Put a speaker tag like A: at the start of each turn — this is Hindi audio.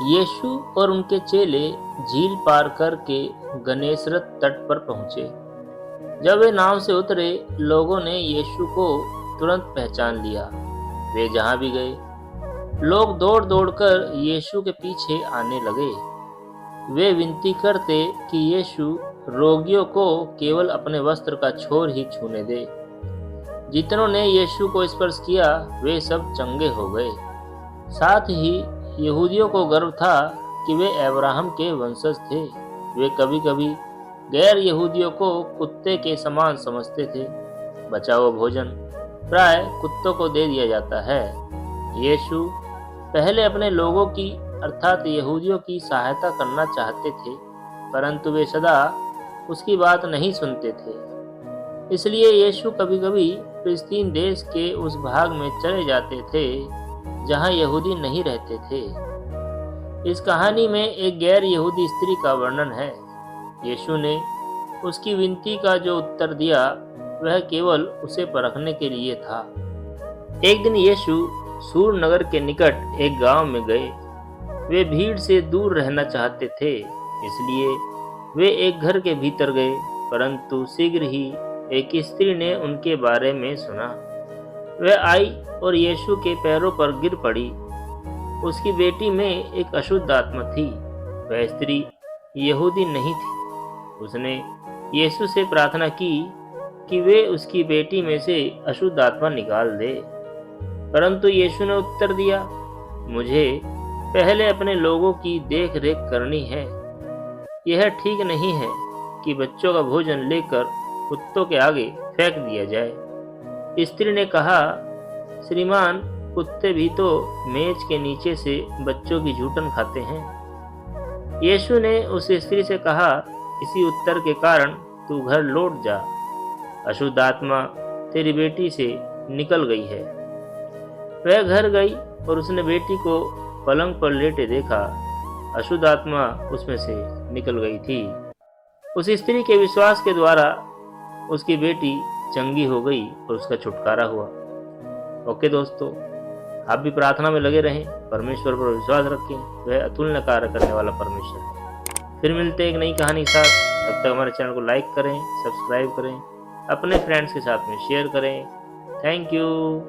A: यीशु और उनके चेले झील पार करके गन्नेसरत तट पर पहुंचे। जब वे नाव से उतरे, लोगों ने यीशु को तुरंत पहचान लिया। वे जहां भी गए, लोग दौड़ दौड़कर यीशु के पीछे आने लगे। वे विनती करते कि यीशु रोगियों को केवल अपने वस्त्र का छोर ही छूने दे। जितनों ने यीशु को स्पर्श किया, वे सब चंगे हो गए। साथ ही यहूदियों को गर्व था कि वे अब्राहम के वंशज थे। वे कभी-कभी गैर यहूदियों को कुत्ते के समान समझते थे। बचा हुआ भोजन प्राय कुत्तों को दे दिया जाता है। यीशु पहले अपने लोगों की अर्थात यहूदियों की सहायता करना चाहते थे, परंतु वे सदा उसकी बात नहीं सुनते थे। इसलिए यीशु कभी-कभी फिलिस्तीन देश के उस भाग में चले जाते थे जहां यहूदी नहीं रहते थे। इस कहानी में एक गैर यहूदी स्त्री का वर्णन है। यीशु ने उसकी विनती का जो उत्तर दिया, वह केवल उसे परखने के लिए था। एक दिन यीशु सूर नगर के निकट एक गांव में गए। वे भीड़ से दूर रहना चाहते थे, इसलिए वे एक घर के भीतर गए, परंतु शीघ्र ही एक स्त्री ने उनके बारे में सुना। वह आई और यीशु के पैरों पर गिर पड़ी। उसकी बेटी में एक अशुद्ध आत्मा थी। वह स्त्री यहूदी नहीं थी। उसने यीशु से प्रार्थना की कि वे उसकी बेटी में से अशुद्ध आत्मा निकाल दे, परंतु यीशु ने उत्तर दिया, मुझे पहले अपने लोगों की देख रेख करनी है। यह ठीक नहीं है कि बच्चों का भोजन लेकर कुत्तों के आगे फेंक दिया जाए। स्त्री ने कहा, श्रीमान, कुत्ते भी तो मेज के नीचे से बच्चों की झूठन खाते हैं। यीशु ने उस स्त्री से कहा, इसी उत्तर के कारण तू घर लौट जा। अशुद्ध आत्मा तेरी बेटी से निकल गई है। वह घर गई और उसने बेटी को पलंग पर लेटे देखा। अशुद्ध आत्मा उसमें से निकल गई थी। उस स्त्री के विश्वास के द्वारा उसकी बेटी चंगी हो गई और उसका छुटकारा हुआ। ओके दोस्तों, आप भी प्रार्थना में लगे रहें, परमेश्वर पर विश्वास रखें, वह अतुल्य कार्य करने वाला परमेश्वर है। फिर मिलते हैं एक नई कहानी के साथ। तब तक हमारे चैनल को लाइक करें, सब्सक्राइब करें, अपने फ्रेंड्स के साथ में शेयर करें। Thank you.